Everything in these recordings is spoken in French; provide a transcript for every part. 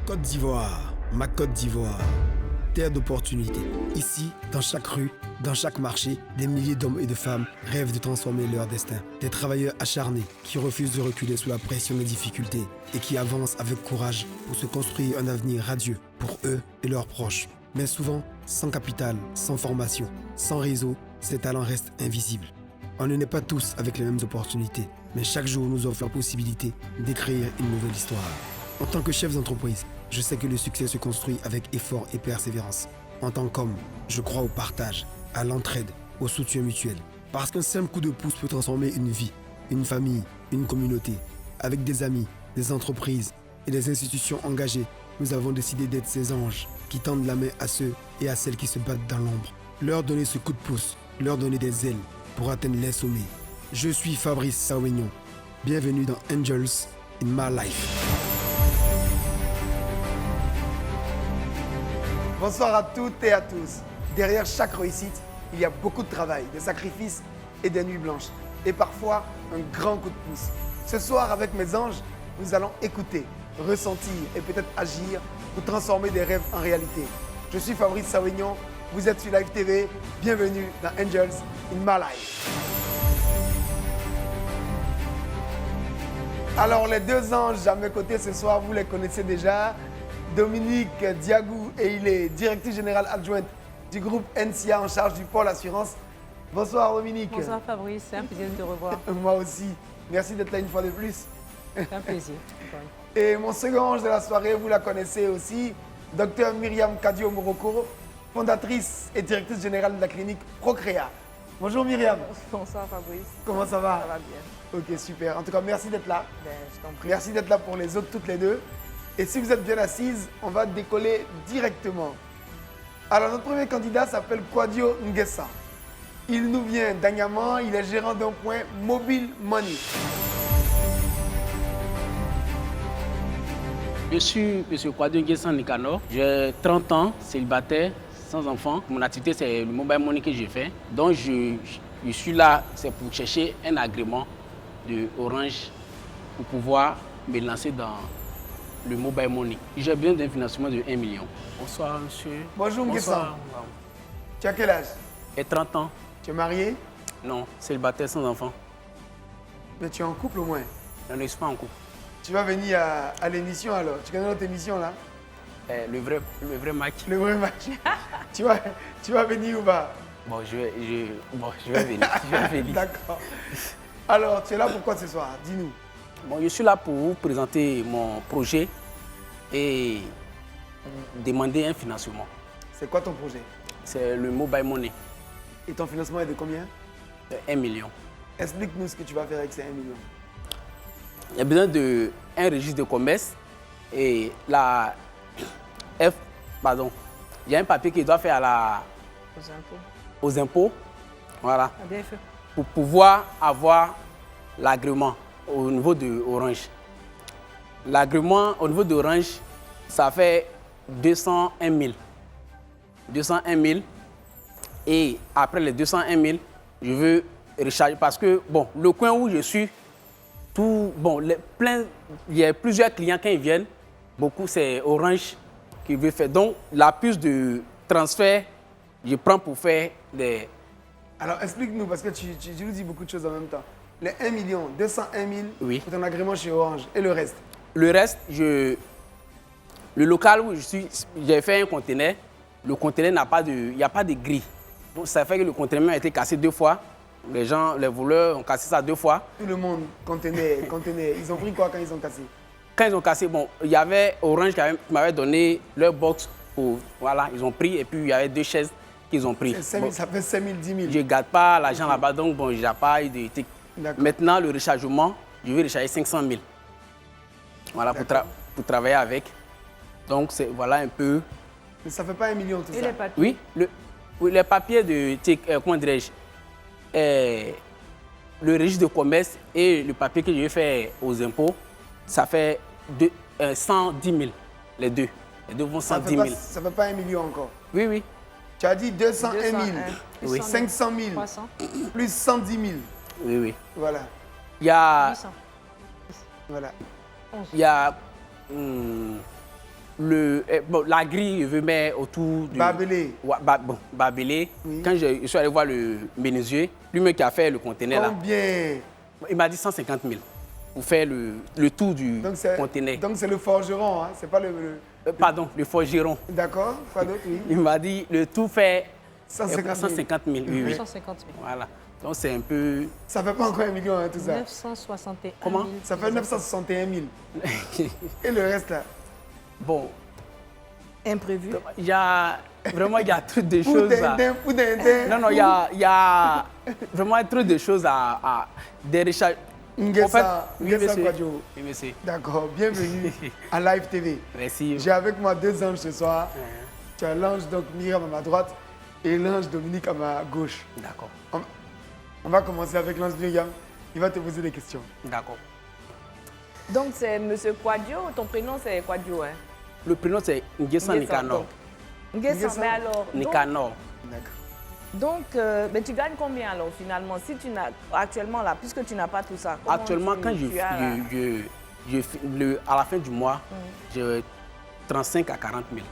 Côte d'Ivoire, ma Côte d'Ivoire, terre d'opportunités. Ici, dans chaque rue, dans chaque marché, des milliers d'hommes et de femmes rêvent de transformer leur destin. Des travailleurs acharnés qui refusent de reculer sous la pression des difficultés et qui avancent avec courage pour se construire un avenir radieux pour eux et leurs proches. Mais souvent, sans capital, sans formation, sans réseau, ces talents restent invisibles. On ne naît pas tous avec les mêmes opportunités, mais chaque jour nous offre la possibilité d'écrire une nouvelle histoire. En tant que chef d'entreprise, je sais que le succès se construit avec effort et persévérance. En tant qu'homme, je crois au partage, à l'entraide, au soutien mutuel. Parce qu'un simple coup de pouce peut transformer une vie, une famille, une communauté. Avec des amis, des entreprises et des institutions engagées, nous avons décidé d'être ces anges qui tendent la main à ceux et à celles qui se battent dans l'ombre. Leur donner ce coup de pouce, leur donner des ailes pour atteindre les sommets. Je suis Fabrice Sawignon. Bienvenue dans Angels in My Life. Bonsoir à toutes et à tous. Derrière chaque réussite, il y a beaucoup de travail, des sacrifices et des nuits blanches. Et parfois, un grand coup de pouce. Ce soir, avec mes anges, nous allons écouter, ressentir et peut-être agir pour transformer des rêves en réalité. Je suis Fabrice Sawignon, vous êtes sur Live TV. Bienvenue dans Angels in My Life. Alors, les deux anges à mes côtés ce soir, vous les connaissez déjà. Dominique Diagou, et il est directrice générale adjointe du groupe NCA en charge du pôle assurance. Bonsoir Dominique. Bonsoir Fabrice, c'est un plaisir de te revoir. Moi aussi. Merci d'être là une fois de plus. C'est un plaisir. Et mon second ange de la soirée, vous la connaissez aussi, Dr Myriam Kadio Moroko, fondatrice et directrice générale de la clinique Procréa. Bonjour Myriam. Bonsoir Fabrice. Comment ça va? Ça va bien. Ok, super. En tout cas, merci d'être là. Je t'en prie. Merci d'être là pour les autres, toutes les deux. Et si vous êtes bien assises, on va décoller directement. Alors, notre premier candidat s'appelle Kwadio Nguessa. Il nous vient d'Agnaman, il est gérant d'un point Mobile Money. Je suis M. Kwadio Nguessa Nicanor. J'ai 30 ans, célibataire, sans enfant. Mon activité, c'est le mobile money que je fais. Donc, je suis là, c'est pour chercher un agrément de Orange pour pouvoir me lancer dans le mobile money. J'ai besoin d'un financement de 1 million. Bonsoir, monsieur. Bonjour Nguessa. Bonsoir. Tu as quel âge? J'ai 30 ans. Tu es marié? Non, célibataire sans enfant. Mais tu es en couple au moins. Je ne suis pas en couple. Tu vas venir à l'émission alors. Tu connais notre émission là? Le vrai match. Le vrai match. tu vas venir ou pas? Bon, je vais venir. Je vais venir. D'accord. Alors, tu es là pourquoi ce soir? Dis-nous. Bon, je suis là pour vous présenter mon projet et demander un financement. C'est quoi ton projet? C'est le mobile money. Et ton financement est de combien? 1 million. Explique-nous ce que tu vas faire avec ces 1 million. Il y a besoin d'un registre de commerce et la il y a un papier qu'il doit faire aux impôts. Voilà. ADFE. Pour pouvoir avoir l'agrément au niveau de Orange. L'agrément au niveau d'Orange, ça fait 201 000. 201 000. Et après les 201 000, je veux recharger parce que, bon, le coin où je suis, il y a plusieurs clients quand ils viennent, beaucoup c'est Orange qui veut faire. Donc, la puce de transfert, je prends pour faire des... Alors, explique-nous, parce que tu nous dis beaucoup de choses en même temps. Les 1 million, 201 000 Oui. pour ton agrément chez Orange. Et le reste? Le reste, le local où je suis, j'ai fait un conteneur. Le conteneur il n'y a pas de grille. Donc, ça fait que le conteneur a été cassé 2 fois. Les voleurs ont cassé ça 2 fois. Tout le monde contenait. Ils ont pris quoi quand ils ont cassé? Quand ils ont cassé, il y avait Orange qui m'avait donné leur box. Voilà, ils ont pris et puis il y avait 2 chaises qu'ils ont pris. 5 000, ça fait 5 000, 10 000. Je ne garde pas l'argent là-bas, donc il n'y a pas eu de... Maintenant, le rechargement, je vais recharger 500 000. Voilà, pour travailler avec. Donc, voilà un peu... Mais ça ne fait pas 1 million tout Et ça? les papiers? Oui, les papiers de... comment dirais-je? Le registre de commerce et le papier que je vais faire aux impôts, ça fait 110 000, les deux. Les deux vont 110 000. Ça ne fait pas 1 million encore? Oui, oui. Tu as dit 201 000, Oui. 500 000, 300. plus 110 000. Oui, oui. Voilà. Il y a... 800. Voilà. Il y a La grille, je veux mettre autour du... Barbelé. Ouais, barbelé. Oui. Quand je suis allé voir le menuisier, lui-même qui a fait le conteneur là, Combien? il m'a dit 150 000 pour faire le tour du conteneur. Donc c'est le forgeron, hein? C'est pas Pardon, le forgeron. D'accord, quoi d'autre, oui. Il m'a dit le tout fait 150 000. 150 000. Oui, oui. 150 000. Voilà. Donc c'est un peu... Ça fait pas encore 1 million, hein, tout ça. 961 Comment 000. Ça fait 961 000. Et le reste là? Bon, Imprévu. il y a trop de choses à... Poudin. Non, il y a vraiment trop de choses à des recherches. Ngessa oui, monsieur. Kwadjo. Oui, monsieur. D'accord, bienvenue à Live TV. Merci. J'ai avec moi 2 anges ce soir. Tu as l'ange donc Myriam à ma droite et l'ange Dominique à ma gauche. D'accord. On va commencer avec l'ange Myriam. Il va te poser des questions. D'accord. Donc c'est Monsieur Kwadjo, ton prénom c'est Kwadjo, hein? Le prénom c'est Ngessa Nikanor. Ngessa, mais alors. Nikanor. D'accord. Donc, mais tu gagnes combien alors finalement si tu n'as actuellement là, puisque tu n'as pas tout ça? Actuellement, quand à la fin du mois, j'ai 35 à 40 000.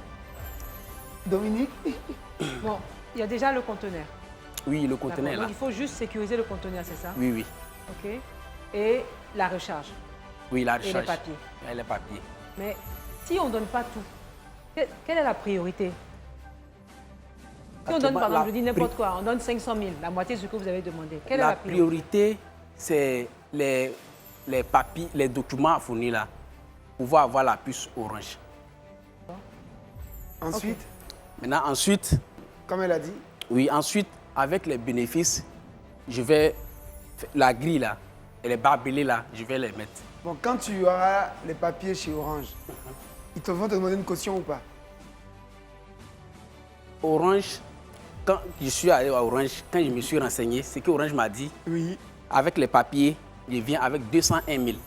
Dominique? Bon, il y a déjà le conteneur. Oui, le conteneur D'accord. là. Donc il faut juste sécuriser le conteneur, c'est ça? Oui, oui. OK. Et la recharge. Oui, la Et les recharge. papiers. Et les papiers. Mais si on ne donne pas tout, quelle est la priorité? Si on donne, par exemple, je dis n'importe quoi, on donne 500 000, la moitié de ce que vous avez demandé. Quelle est la priorité, c'est les papiers, les documents à fournir là, pour pouvoir avoir la puce orange. Ensuite, Maintenant, ensuite, comme elle a dit, oui, ensuite, avec les bénéfices, je vais, la grille là, et les barbelés là, je vais les mettre. bon, quand tu auras les papiers chez Orange, ils te vont te demander une caution ou pas? Orange, quand je suis allé à Orange, quand je me suis renseigné, c'est que Orange m'a dit, Oui. avec les papiers, je viens avec 201 000.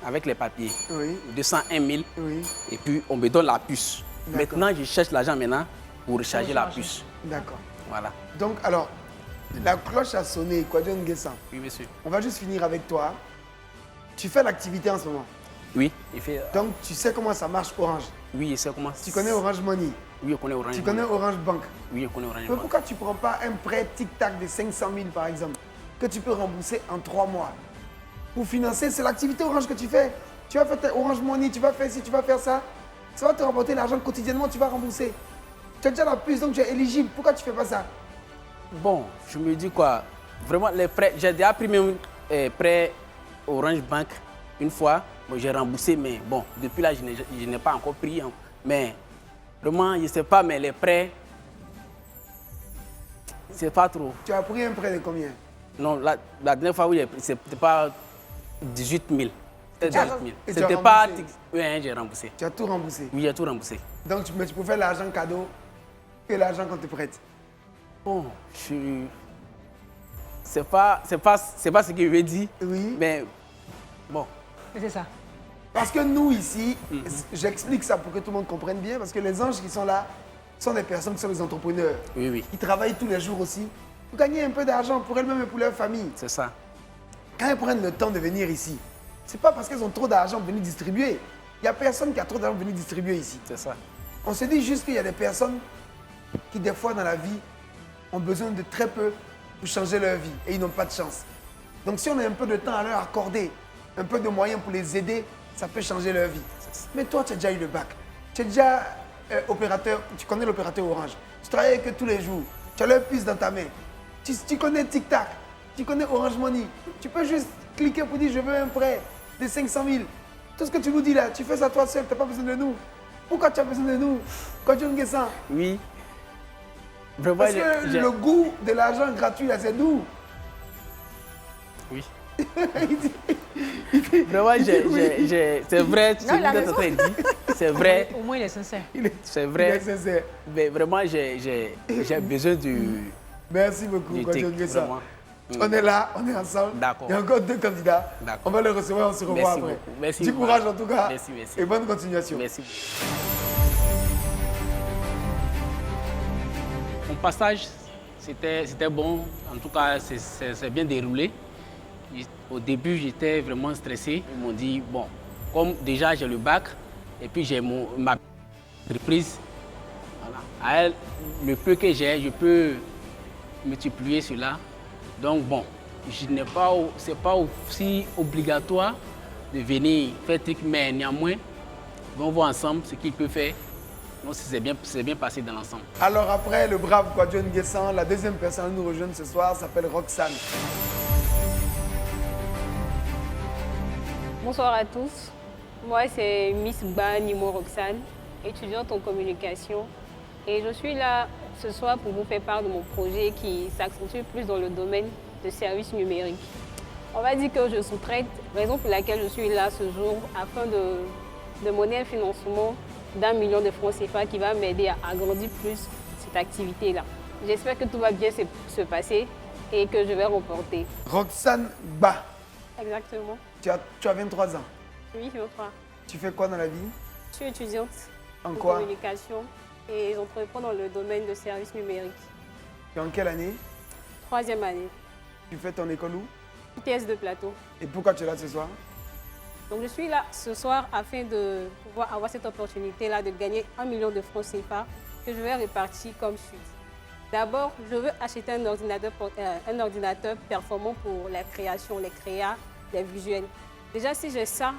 Avec les papiers, Oui. 201 000, Oui. et puis on me donne la puce. D'accord. Maintenant, je cherche l'argent maintenant pour recharger la puce. D'accord. Voilà. Donc, alors, la cloche a sonné, Kwadjo Ngessa. Oui, monsieur. On va juste finir avec toi. Tu fais l'activité en ce moment. Oui, il fait... Donc, tu sais comment ça marche Orange. Oui, il sait comment... Tu connais Orange Money. Oui, on connaît Orange. Tu connais Orange Bank. Oui, on connaît Orange. Mais Bank. pourquoi tu ne prends pas un prêt tic-tac de 500 000 par exemple, que tu peux rembourser en 3 mois? Pour financer, c'est l'activité Orange que tu fais. Tu vas faire tes Orange Money, tu vas faire ci, tu vas faire ça. Ça va te rapporter l'argent quotidiennement, tu vas rembourser. Tu as déjà la puce, donc tu es éligible. Pourquoi tu ne fais pas ça? Bon, je me dis quoi, vraiment les prêts, j'ai déjà pris même prêt Orange Bank une fois, bon, j'ai remboursé, mais bon, depuis là, je n'ai pas encore pris. Hein. Mais vraiment, je ne sais pas, mais les prêts, c'est pas trop. Tu as pris un prêt de combien? Non, la dernière fois, oui, c'était pas 18 000. C'était 18 000. Et tu as C'était pas... remboursé? Oui, hein, j'ai remboursé. Tu as tout remboursé. Oui, j'ai tout remboursé. Donc tu préfères l'argent cadeau que l'argent qu'on te prête. Bon, c'est pas ce que je veux dire, Oui. mais bon. C'est ça. Parce que nous ici, j'explique ça pour que tout le monde comprenne bien, parce que les anges qui sont là sont des personnes qui sont des entrepreneurs. Oui, oui, Qui travaillent tous les jours aussi pour gagner un peu d'argent pour elles-mêmes et pour leur famille. c'est ça. Quand elles prennent le temps de venir ici, c'est pas parce qu'elles ont trop d'argent pour venir distribuer. Il n'y a personne qui a trop d'argent pour venir distribuer ici. C'est ça. On se dit juste qu'il y a des personnes qui, des fois dans la vie, ont besoin de très peu pour changer leur vie et ils n'ont pas de chance. Donc si on a un peu de temps à leur accorder, un peu de moyens pour les aider, ça peut changer leur vie. Mais toi, tu as déjà eu le bac. Tu es déjà opérateur, tu connais l'opérateur Orange. Tu travailles avec eux tous les jours. Tu as leur puce dans ta main. Tu connais TikTok. Tu connais Orange Money. Tu peux juste cliquer pour dire je veux un prêt de 500 000. Tout ce que tu nous dis là, tu fais ça toi seul, tu n'as pas besoin de nous. Pourquoi tu as besoin de nous? Kwadjo Ngessa. Oui. Vraiment, Parce que le goût de l'argent gratuit, là, c'est nous. Oui. Il dit- Vraiment, oui. c'est vrai, ce Non, il a que tu es en train de dire. C'est vrai, Au moins, il est sincère. c'est Il est vrai. sincère. Mais vraiment, j'ai besoin du... Merci beaucoup, Du Kwadjo tic, Ngessa. vraiment. On est là, on est ensemble. D'accord. Il y a encore 2 candidats. D'accord. On va les recevoir, on se revoit Merci après. beaucoup. Merci Du beaucoup. courage en tout cas. Merci, merci. Et bonne continuation. Merci. Mon passage, c'était bon. En tout cas, c'est bien déroulé. Au début, j'étais vraiment stressé. Ils m'ont dit, bon, comme déjà j'ai le bac, Et puis j'ai ma entreprise. Voilà. À elle, le peu que j'ai, je peux multiplier cela. Donc bon, c'est pas aussi obligatoire de venir faire truc, mais néanmoins, on va voir ensemble ce qu'il peut faire. Donc c'est bien passé dans l'ensemble. Alors après le brave Kwadjo Nguessan, la deuxième personne à nous rejoindre ce soir s'appelle Roxane. Bonsoir à tous. Moi, c'est Miss Ba Nimo Roxane, étudiante en communication. Et je suis là ce soir pour vous faire part de mon projet qui s'accentue plus dans le domaine de services numériques. On va dire que je sous-traite, raison pour laquelle je suis là ce jour, afin de mener un financement d'1 million de francs CFA qui va m'aider à agrandir plus cette activité-là. J'espère que tout va bien se passer et que je vais remporter. Roxane Ba, Exactement. tu as 23 ans. Oui, je crois. Tu fais quoi dans la vie? Je suis étudiante En en quoi? communication et j'entreprends dans le domaine de services numériques. Tu es en quelle année? 3e année, Tu fais ton école où? ITS de plateau. Et pourquoi tu es là ce soir? Donc je suis là ce soir afin de pouvoir avoir cette opportunité-là de gagner 1 million de francs CFA que je vais répartir comme suit. D'abord, je veux acheter un ordinateur performant pour la création, les créas, les visuels. Déjà, si j'ai ça,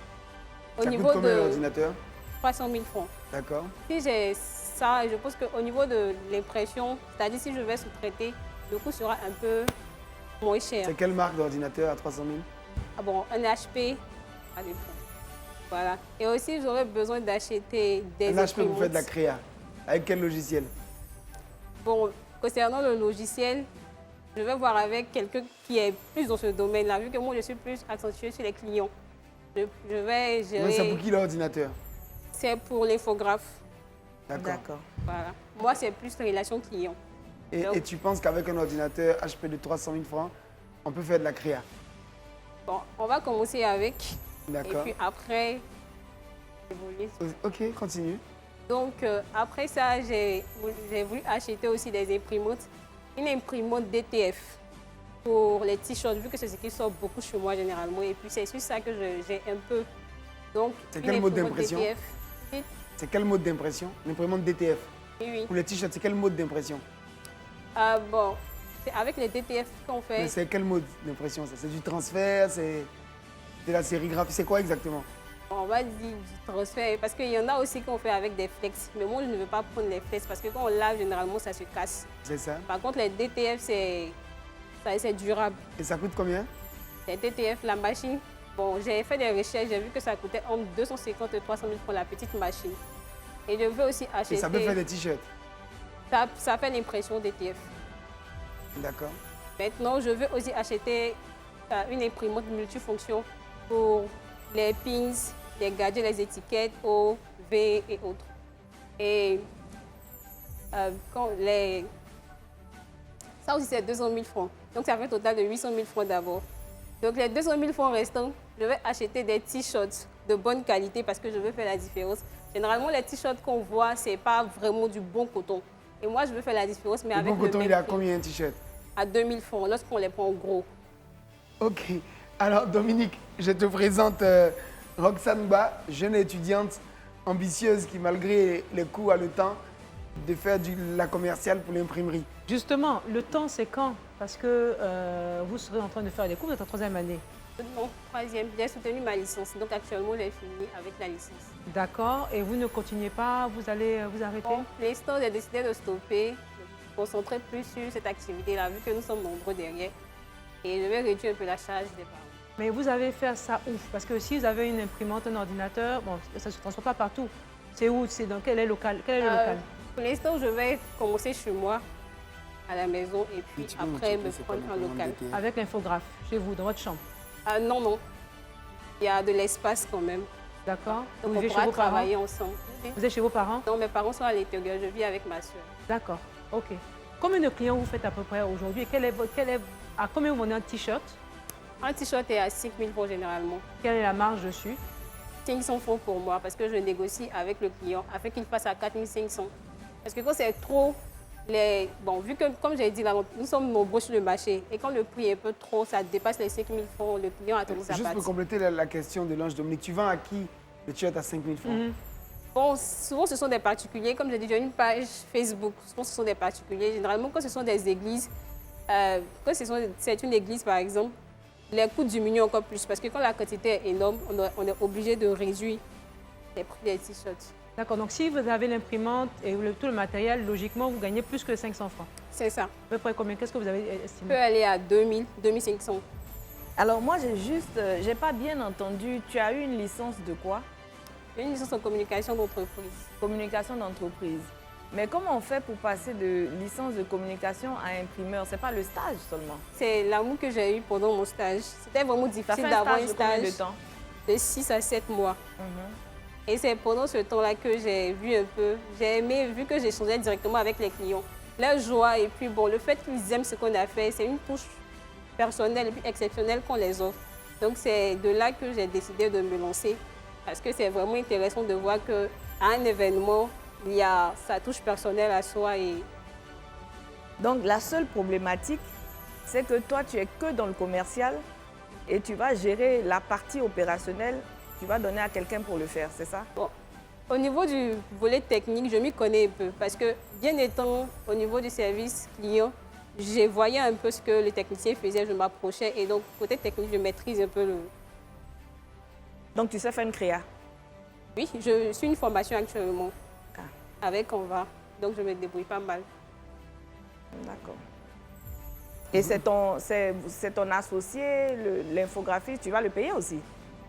au Ça niveau coûte combien de l'ordinateur? 300 000 francs. D'accord. Si j'ai ça, je pense qu'au niveau de l'impression, c'est-à-dire si je vais sous-traiter, le coût sera un peu moins cher. C'est quelle marque d'ordinateur à 300 000? Ah bon, un HP, ça dépend. Voilà. Et aussi, j'aurais besoin d'acheter des Un HP, vous faites de la imprimantes. créa. Avec quel logiciel? Bon, concernant le logiciel, je vais voir avec quelqu'un qui est plus dans ce domaine-là, vu que moi, je suis plus accentuée sur les clients. Je vais Non, c'est gérer... pour qui l'ordinateur? C'est pour l'infographe. D'accord. Voilà. Moi, c'est plus relation client. Et tu penses qu'avec un ordinateur HP de 300 000 francs, on peut faire de la créa? Bon, on va commencer avec. Et D'accord. puis après, évoluer. Ok, continue. Donc, après ça, j'ai voulu acheter aussi des imprimantes. Une imprimante DTF pour les t-shirts, vu que c'est ce qui sort beaucoup chez moi généralement. Et puis, c'est sur ça que j'ai un peu. Donc, C'est une quel mode imprimante d'impression? DTF. Oui, C'est quel mode d'impression? L'imprimante DTF. oui. Pour les t-shirts, c'est quel mode d'impression? Bon, c'est avec les DTF qu'on fait. Mais c'est quel mode d'impression ça? C'est du transfert, c'est de la sérigraphie, c'est quoi exactement? On va dire du transfert, parce qu'il y en a aussi qu'on fait avec des flex. Mais moi, je ne veux pas prendre les flex, parce que quand on lave, généralement, ça se casse. C'est ça. Par contre, les DTF, c'est durable. Et ça coûte combien? Les DTF, la machine, bon, j'ai fait des recherches, j'ai vu que ça coûtait entre 250 et 300 000 pour la petite machine. Et je veux aussi acheter... Et ça peut faire des t-shirts. Ça fait l'impression DTF. D'accord. Maintenant, je veux aussi acheter une imprimante multifonction pour les pins, les gadgets, les étiquettes, O, V et autres. Et ça aussi, c'est 200 000 francs. Donc, ça fait un total de 800 000 francs d'abord. Donc, les 200 000 francs restants, je vais acheter des t-shirts de bonne qualité parce que je veux faire la différence. Généralement, les t-shirts qu'on voit, ce n'est pas vraiment du bon coton. Et moi, je veux faire la différence, mais Le avec bon le coton, même il est à prix. combien un t-shirt? À 2 000 francs, lorsqu'on les prend en gros. Ok. Alors Dominique, je te présente Roxane Ba, jeune étudiante ambitieuse qui, malgré les coûts, a le temps de faire la commerciale pour l'imprimerie. Justement, le temps, c'est quand? Parce que vous serez en train de faire des cours, vous êtes en 3e année. Non, 3e, j'ai soutenu ma licence. Donc actuellement, j'ai fini avec la licence. D'accord. Et vous ne continuez pas, vous allez vous arrêter? Bon, pour l'instant, j'ai décidé de stopper, de me concentrer plus sur cette activité-là, vu que nous sommes nombreux derrière. Et je vais réduire un peu la charge des parents. Mais vous avez fait ça où? Parce que si vous avez une imprimante, un ordinateur, bon, ça ne se transporte pas partout. C'est où? C'est dans quel est le local? Quel est le local? Pour l'instant, je vais commencer chez moi, à la maison, et puis tu peux après me me checker, prendre c'est quoi un l'imprimante local. DTF? Avec l'infographe, chez vous, dans votre chambre. Non, non. Il y a de l'espace quand même. D'accord. Donc Vous on vivez chez pourra vos parents? travailler ensemble. Vous êtes chez vos parents? Non, mes parents sont à l'intérieur, je vis avec ma soeur. D'accord. OK. Combien de clients vous faites à peu près aujourd'hui? À combien vous vendez un t-shirt? Un t-shirt est à 5 000 francs généralement. Quelle est la marge dessus? 500 francs pour moi parce que je négocie avec le client afin qu'il fasse à 4 500. Parce que quand c'est trop, bon, vu que, comme j'ai dit là, nous sommes nombreux sur le marché et quand le prix est un peu trop, ça dépasse les 5 000 francs, le client a tendance à Juste pour partir. compléter la question de l'ange Dominique, tu vends à qui le t-shirt à 5 000 francs? Bon, souvent, ce sont des particuliers. Comme je dis, j'ai une page Facebook. Souvent, ce sont des particuliers. Généralement, quand ce sont des églises, quand c'est une église, par exemple, les coûts diminuent encore plus. Parce que quand la quantité est énorme, on est obligé de réduire les prix des t-shirts. D'accord, donc si vous avez l'imprimante et tout le matériel, logiquement, vous gagnez plus que 500 francs. C'est ça. À peu près combien? Qu'est-ce que vous avez On estimé? peut aller à 2000, 2500. Alors moi, j'ai pas bien entendu, tu as eu une licence de quoi? J'ai une licence en communication d'entreprise. Communication d'entreprise. Mais comment on fait pour passer de licence de communication à imprimeur? C'est pas le stage seulement. C'est l'amour que j'ai eu pendant mon stage. C'était vraiment Ça difficile fait d'avoir un un stage de combien stage de temps? de 6 à 7 mois. Mhm. Et c'est pendant ce temps-là que j'ai vu un peu, j'ai aimé, vu que j'échangeais directement avec les clients. Leur joie et puis bon, le fait qu'ils aiment ce qu'on a fait, c'est une touche personnelle et puis exceptionnelle qu'on les offre. Donc c'est de là que j'ai décidé de me lancer parce que c'est vraiment intéressant de voir qu'à un événement, il y a sa touche personnelle à soi. Donc la seule problématique, c'est que toi, tu es que dans le commercial et tu vas gérer la partie opérationnelle, tu vas donner à quelqu'un pour le faire, c'est ça? Bon, au niveau du volet technique, je m'y connais un peu parce que bien étant au niveau du service client, j'ai voyé un peu ce que les techniciens faisaient, je m'approchais et donc côté technique, je maîtrise un peu le... Donc tu sais faire une créa? Oui, je suis une formation actuellement Ah. avec Canva, donc je me débrouille pas mal. D'accord. Et c'est ton associé, l'infographiste, tu vas le payer aussi?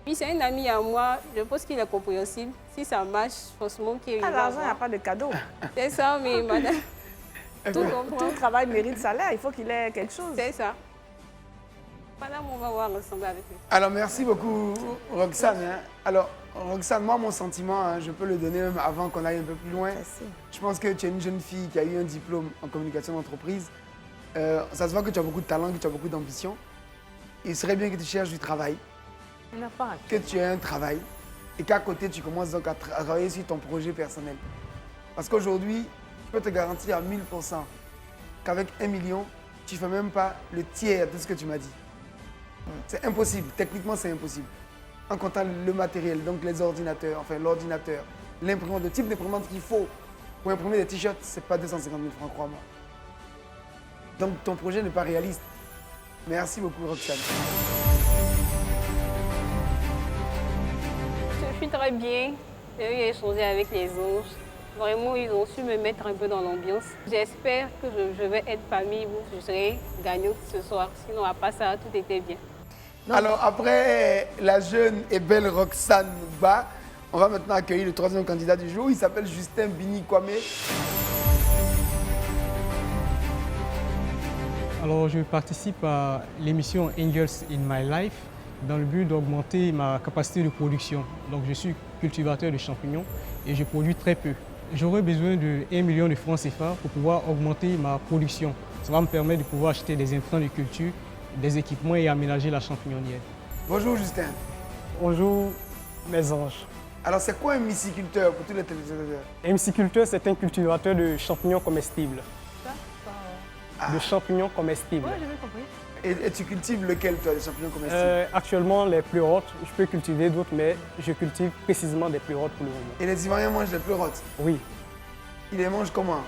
Puis c'est un ami à moi, je pense qu'il est compréhensible. Si ça marche, franchement, qu'il Ah, va l'argent, il n'y a avoir. pas de cadeau. C'est ça, mais madame, tout Tout comprend. travail mérite salaire, il faut qu'il ait quelque chose. C'est ça. Madame, on va voir ensemble avec lui. Alors, merci beaucoup, Roxane. Hein. Alors, Roxane, moi, mon sentiment, hein, je peux le donner même avant qu'on aille un peu plus loin. Merci. Je pense que tu es une jeune fille qui a eu un diplôme en communication d'entreprise. Ça se voit que tu as beaucoup de talent, que tu as beaucoup d'ambition. Il serait bien que tu cherches du travail, On n'a pas. que tu aies un travail et qu'à côté, tu commences donc à travailler sur ton projet personnel. Parce qu'aujourd'hui, je peux te garantir à 1000% qu'avec 1 million, tu ne fais même pas le tiers de ce que tu m'as dit. C'est impossible, techniquement c'est impossible. En comptant le matériel, donc les ordinateurs, enfin l'ordinateur, l'imprimante, le type d'imprimante qu'il faut pour imprimer des t-shirts, c'est pas 250 000 francs, crois-moi. Donc ton projet n'est pas réaliste. Merci beaucoup, Roxane. Je suis très bien. J'ai eu à échanger avec les anges. Vraiment, ils ont su me mettre un peu dans l'ambiance. J'espère que je vais être parmi vous. Je serai gagnante ce soir. Sinon, à part ça, tout était bien. Donc- Alors après la jeune et belle Roxane Ba, on va maintenant accueillir le troisième candidat du jour. Il s'appelle Justin Bini Kwame. Alors, je participe à l'émission Angels in My Life dans le but d'augmenter ma capacité de production. Donc, je suis cultivateur de champignons et je produis très peu. J'aurais besoin de 1 million de francs CFA pour pouvoir augmenter ma production. Ça va me permettre de pouvoir acheter des intrants de culture, des équipements et aménager la champignonnière. Bonjour Justin. Bonjour mes anges. Alors c'est quoi un myciculteur pour tous les téléspectateurs? Un myciculteur, c'est un cultivateur de champignons comestibles. De champignons comestibles. Oui, j'ai bien compris. Et tu cultives lequel toi, les champignons comestibles? Actuellement, les pleurotes, je peux cultiver d'autres, mais je cultive précisément des pleurotes pour le moment. Et les Ivoiriens mangent les pleurotes. Oui. Ils les mangent comment?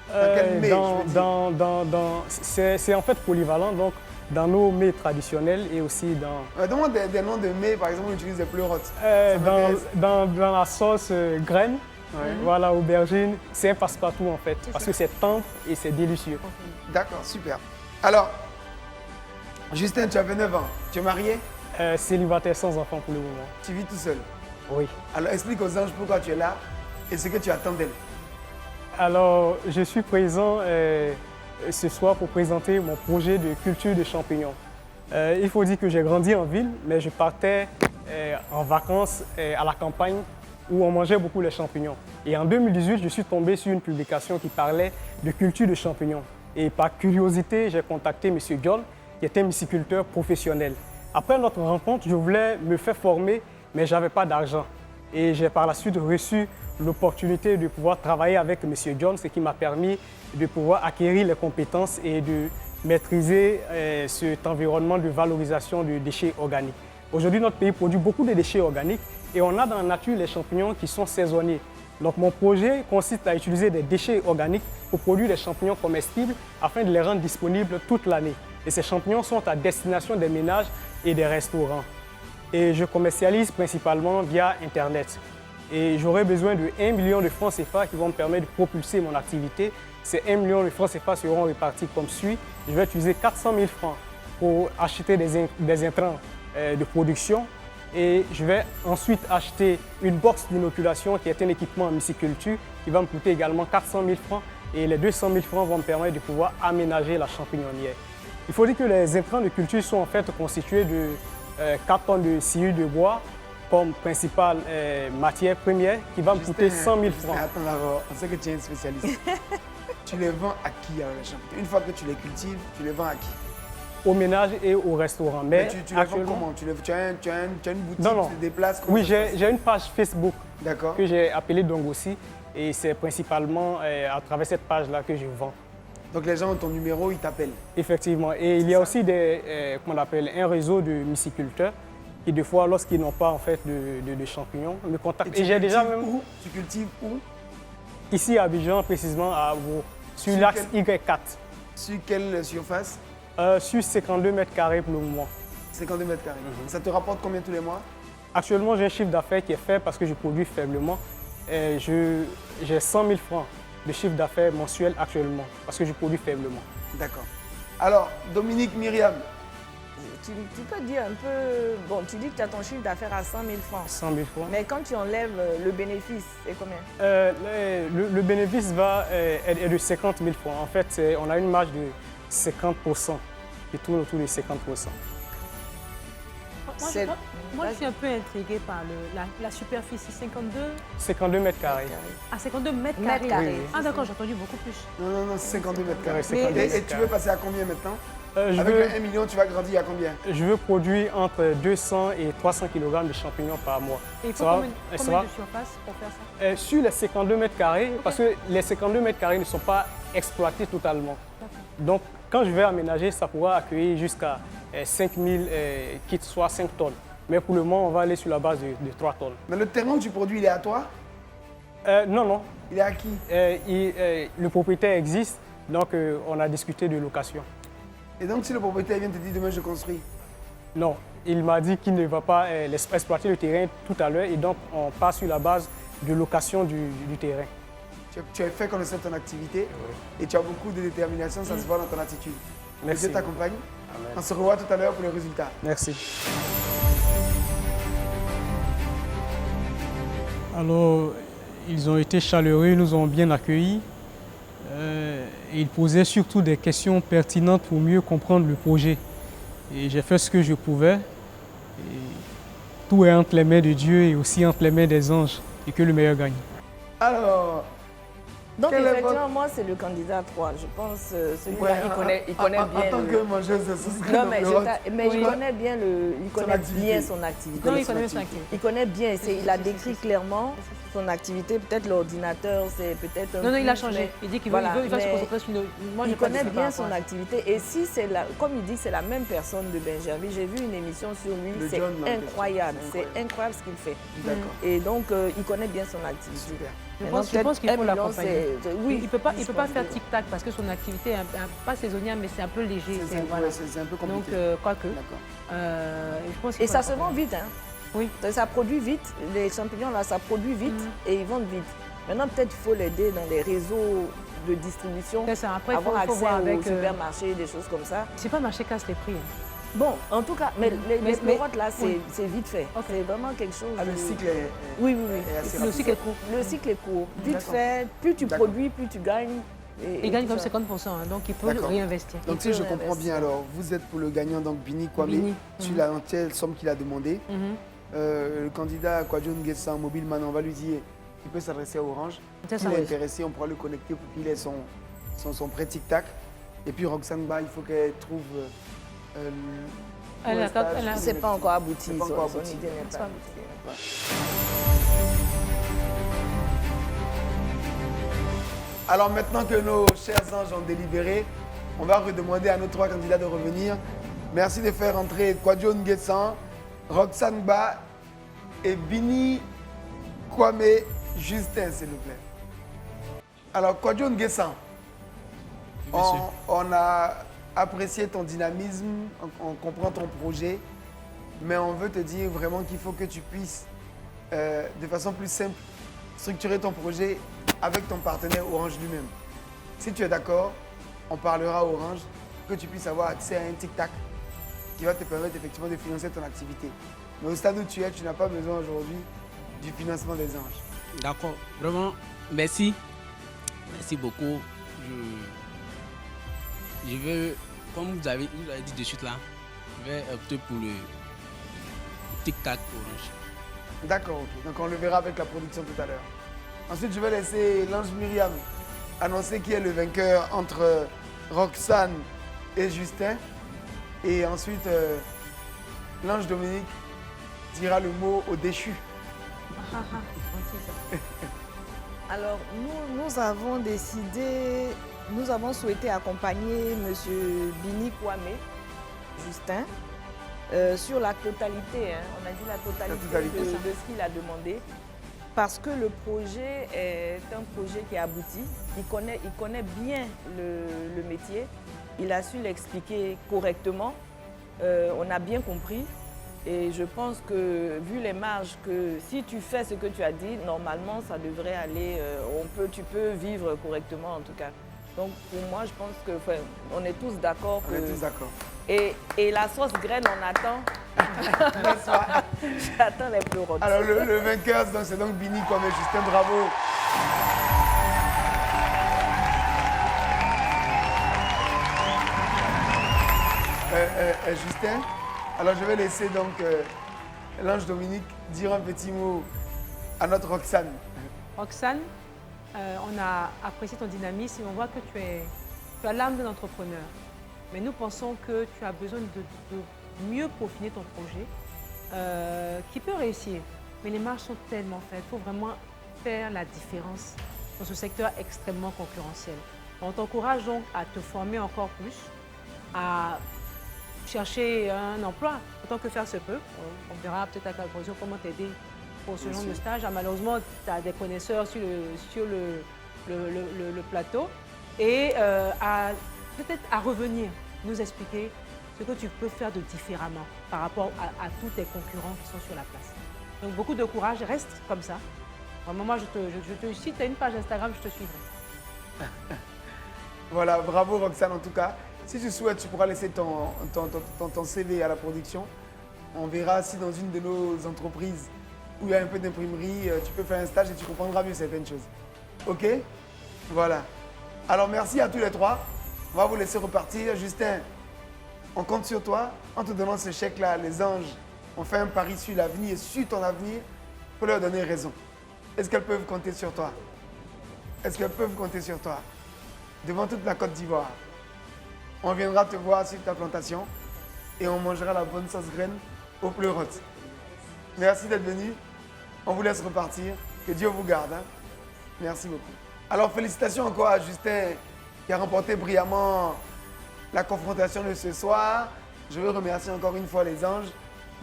Dans quel mets, je veux dire? C'est en fait polyvalent, donc dans nos mets traditionnels et aussi dans, Donne-moi des noms de mets, par exemple, où on utilise des pleurotes. Ça m'intéresse. dans la sauce graine, Ouais. voilà, aubergine. C'est un passe-partout en fait, parce que c'est tendre et c'est délicieux. D'accord, super. Alors, Justin, tu as 29 ans. Tu es marié? Célibataire sans enfant pour le moment. Tu vis tout seul. Oui. Alors explique aux anges pourquoi tu es là et ce que tu attends d'elle. Alors, je suis présent ce soir pour présenter mon projet de culture de champignons. Il faut dire que j'ai grandi en ville, mais je partais en vacances à la campagne où on mangeait beaucoup les champignons. Et en 2018, je suis tombé sur une publication qui parlait de culture de champignons. Et par curiosité, j'ai contacté M. John, qui était myciculteur professionnel. Après notre rencontre, je voulais me faire former, mais je n'avais pas d'argent. Et j'ai par la suite reçu l'opportunité de pouvoir travailler avec M. John, ce qui m'a permis de pouvoir acquérir les compétences et de maîtriser cet environnement de valorisation de déchets organiques. Aujourd'hui, notre pays produit beaucoup de déchets organiques et on a dans la nature les champignons qui sont saisonniers. Donc mon projet consiste à utiliser des déchets organiques pour produire des champignons comestibles afin de les rendre disponibles toute l'année. Et ces champignons sont à destination des ménages et des restaurants. Et je commercialise principalement via Internet. Et j'aurai besoin de 1 million de francs CFA qui vont me permettre de propulser mon activité. Ces 1 million de francs CFA seront répartis comme suit. Je vais utiliser 400 000 francs pour acheter des intrants de production. Et je vais ensuite acheter une box d'inoculation qui est un équipement en myciculture qui va me coûter également 400 000 francs. Et les 200 000 francs vont me permettre de pouvoir aménager la champignonnière. Il faut dire que les intrants de culture sont en fait constitués de 4 tonnes de sciure de bois comme principale matière première qui va me coûter 100 000 francs. Attends d'abord, on sait que tu es un spécialiste. Tu les vends à qui alors, les champignons? Une fois que tu les cultives, tu les vends à qui? Au ménage et au restaurant. Mais tu les vends comment? Tu as une boutique, non. tu te déplaces? Oui, j'ai une page Facebook que j'ai appelée Dongossi et c'est principalement à travers cette page-là que je vends. Donc les gens ont ton numéro, ils t'appellent? Effectivement. Et il y a aussi un réseau de myciculteurs qui, des fois, lorsqu'ils n'ont pas en fait, de champignons, me contactent. Et j'ai déjà même... Où? Tu cultives où? Ici à Abidjan, précisément à Avro, sur l'axe Y4. Sur quelle surface? Sur 52 mètres carrés pour le moment. 52 mètres carrés. Ça te rapporte combien tous les mois? Actuellement, j'ai un chiffre d'affaires qui est fait parce que je produis faiblement. J'ai 100 000 francs de chiffre d'affaires mensuel actuellement parce que je produis faiblement. D'accord. Alors, Dominique, Myriam, tu peux dire un peu... Bon, tu dis que tu as ton chiffre d'affaires à 100 000 francs. 100 000 francs. Mais quand tu enlèves le bénéfice, c'est combien? Le bénéfice est de 50 000 francs. En fait, on a une marge de 50% qui tourne autour de 50%. Moi, je suis un peu intriguée par la superficie 52 mètres carrés. Ah, 52 mètres carrés. Oui. Ah, d'accord, j'ai entendu beaucoup plus. Non, 52 mètres carrés. Ouais, et tu veux passer à combien maintenant? Avec le 1 million, tu vas grandir à combien? Je veux produire entre 200 et 300 kg de champignons par mois. Et il faut combien de surface pour faire ça? Sur les 52 mètres carrés, parce que les 52 mètres carrés ne sont pas exploités totalement. Donc, quand je vais aménager, ça pourra accueillir jusqu'à 5000 kits, soit 5 tonnes. Mais pour le moment, on va aller sur la base de 3 tonnes. Mais le terrain où tu produis, il est à toi? Non. Il est à qui? Le propriétaire existe, donc on a discuté de location. Et donc, si le propriétaire vient te dire demain je construis? Non, il m'a dit qu'il ne va pas exploiter le terrain tout à l'heure et donc on passe sur la base de location du terrain. Tu as fait connaître ton activité et tu as beaucoup de détermination, ça se voit dans ton attitude. Merci. Dieu t'accompagne. On se revoit tout à l'heure pour les résultats. Merci. Alors, ils ont été chaleureux, ils nous ont bien accueillis. Et ils posaient surtout des questions pertinentes pour mieux comprendre le projet. Et j'ai fait ce que je pouvais. Et tout est entre les mains de Dieu et aussi entre les mains des anges. Et que le meilleur gagne. Alors, donc effectivement, moi c'est le candidat 3. Je pense celui-là, il connaît bien. En tant que mangeuse de sauce. Non, mais il connaît bien son activité. Non, il connaît son activité. Il connaît bien. Il a décrit clairement son activité. Peut-être l'ordinateur, c'est peut-être un... Non, il a changé. Il dit qu'il veut se concentrer sur il connaît bien son activité. Et si c'est comme il dit, c'est la même personne de Benjerville. J'ai vu une émission sur lui. C'est incroyable. C'est incroyable ce qu'il fait. Et donc, il connaît bien son activité. Je pense qu'il faut l'accompagner. Oui, il ne peut pas faire tic-tac parce que son activité est pas saisonnière, mais c'est un peu léger. C'est un peu compliqué. Donc, quoique. Et ça se vend vite. Hein. Oui. Ça produit vite. Les champignons, là, ça produit vite et ils vendent vite. Maintenant, peut-être qu'il faut l'aider dans les réseaux de distribution. Après, avoir accès aux supermarchés, des choses comme ça. C'est pas marché casse les prix. Bon, en tout cas, mais les pleurotes là, c'est vite fait. C'est vraiment quelque chose. Le cycle est... Oui. Le cycle est court. Le cycle est court. Vite fait, plus tu produis, plus tu gagnes. Il gagne comme 50%, donc il peut réinvestir. Donc si je comprends bien, alors, vous êtes pour le gagnant, donc Bini Kwame, sur la entière somme qu'il a demandé. Le candidat Kwadjo Nguessan, Mobileman, on va lui dire qu'il peut s'adresser à Orange. S'il est intéressé, on pourra le connecter pour qu'il ait son prêt tic-tac. Et puis Roxane Ba, il faut qu'elle trouve... c'est pas encore abouti. Son idée n'est pas aboutie. Alors maintenant que nos chers anges ont délibéré, on va redemander à nos 3 candidats de revenir. Merci de faire entrer Kwadjo Nguessan, Roxane Ba et Bini Kwame Justin, s'il vous plaît. Alors, Kwadjo Nguessan, on a apprécié ton dynamisme, on comprend ton projet, mais on veut te dire vraiment qu'il faut que tu puisses, de façon plus simple, structurer ton projet avec ton partenaire Orange lui-même. Si tu es d'accord, on parlera à Orange que tu puisses avoir accès à un tic-tac qui va te permettre effectivement de financer ton activité. Mais au stade où tu es, tu n'as pas besoin aujourd'hui du financement des anges. D'accord, vraiment, merci. Merci beaucoup. Je veux, comme vous avez dit de suite là, je vais opter pour le tic-tac Orange. D'accord, ok. Donc on le verra avec la production tout à l'heure. Ensuite, je vais laisser l'ange Myriam annoncer qui est le vainqueur entre Roxane et Justin. Et ensuite, l'ange Dominique dira le mot au déchu. Alors, nous avons décidé, nous avons souhaité accompagner M. Bini Kwame, Justin, sur la totalité, hein. On a dit la totalité, de ce qu'il a demandé, parce que le projet est un projet qui est abouti. Il connaît bien le métier, il a su l'expliquer correctement, on a bien compris. Et je pense que, vu les marges, que si tu fais ce que tu as dit, normalement, ça devrait aller, tu peux vivre correctement en tout cas. Donc pour moi, je pense qu'on est tous d'accord. On est tous d'accord. Et la sauce graine, on attend. J'attends les pleurotes. Alors le vainqueur, c'est donc Bini Kwame Justin, bravo. Justin, alors je vais laisser donc l'ange Dominique dire un petit mot à notre Roxane. Roxane, on a apprécié ton dynamisme et on voit que tu as l'âme d'un entrepreneur. Mais nous pensons que tu as besoin de mieux peaufiner ton projet, qui peut réussir. Mais les marges sont tellement faibles. Il faut vraiment faire la différence dans ce secteur extrêmement concurrentiel. On t'encourage donc à te former encore plus, à chercher un emploi autant que faire se peut. On verra peut-être à la conclusion comment t'aider pour ce genre de stage. Malheureusement, tu as des connaisseurs sur le plateau et peut-être à revenir nous expliquer ce que tu peux faire de différemment par rapport à tous tes concurrents qui sont sur la place. Donc beaucoup de courage, reste comme ça. Vraiment, moi, si tu as une page Instagram, je te suivrai. Voilà, bravo Roxane en tout cas. Si tu souhaites, tu pourras laisser ton CV à la production. On verra si dans une de nos entreprises où il y a un peu d'imprimerie, tu peux faire un stage et tu comprendras mieux certaines choses. Ok? Voilà. Alors merci à tous les trois. On va vous laisser repartir. Justin, on compte sur toi. En te donnant ce chèque-là, les anges ont fait un pari sur l'avenir et sur ton avenir pour leur donner raison. Est-ce qu'elles peuvent compter sur toi? Est-ce qu'elles peuvent compter sur toi? Devant toute la Côte d'Ivoire. On viendra te voir sur ta plantation et on mangera la bonne sauce graine aux pleurotes. Merci d'être venu. On vous laisse repartir. Que Dieu vous garde. Hein. Merci beaucoup. Alors, félicitations encore à Justin qui a remporté brillamment la confrontation de ce soir. Je veux remercier encore une fois les anges.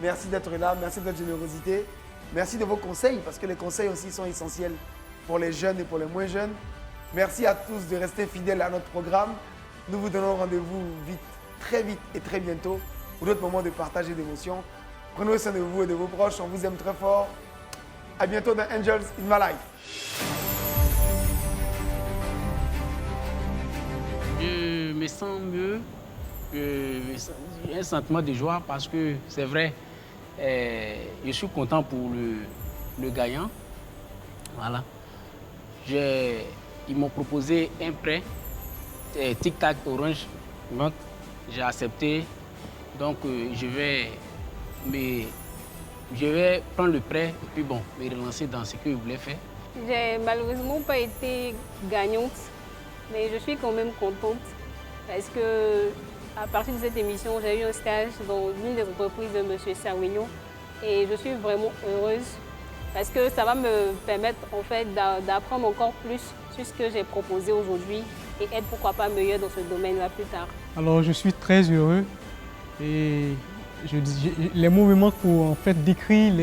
Merci d'être là. Merci de votre générosité. Merci de vos conseils parce que les conseils aussi sont essentiels pour les jeunes et pour les moins jeunes. Merci à tous de rester fidèles à notre programme. Nous vous donnons rendez-vous très vite et très bientôt pour d'autres moments de partage et d'émotion. Prenez soin de vous et de vos proches. On vous aime très fort. À bientôt dans Angels in My Life. Je me sens mieux. J'ai un sentiment de joie parce que c'est vrai, je suis content pour le gagnant. Voilà. Ils m'ont proposé un prêt. Tic-tac Orange, donc j'ai accepté, donc je vais prendre le prêt et puis bon, me relancer dans ce que je voulais faire. J'ai malheureusement pas été gagnante, mais je suis quand même contente parce que à partir de cette émission, j'ai eu un stage dans l'une des entreprises de M. Sarwignon et je suis vraiment heureuse parce que ça va me permettre en fait d'apprendre encore plus sur ce que j'ai proposé aujourd'hui et être pourquoi pas meilleur dans ce domaine-là plus tard. Alors je suis très heureux et les mots me manquent pour en fait décrire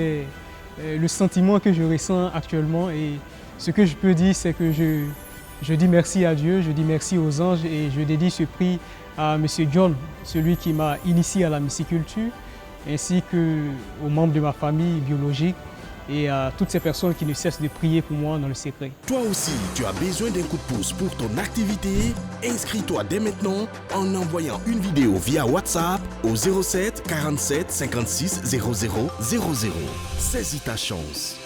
le sentiment que je ressens actuellement et Ce que je peux dire, c'est que je dis merci à Dieu, je dis merci aux anges et je dédie ce prix à M. John, celui qui m'a initié à la mysticulture, ainsi qu'aux membres de ma famille biologique et à toutes ces personnes qui ne cessent de prier pour moi dans le secret. Toi aussi, tu as besoin d'un coup de pouce pour ton activité? Inscris-toi dès maintenant en envoyant une vidéo via WhatsApp au 07 47 56 00 00. Saisis ta chance.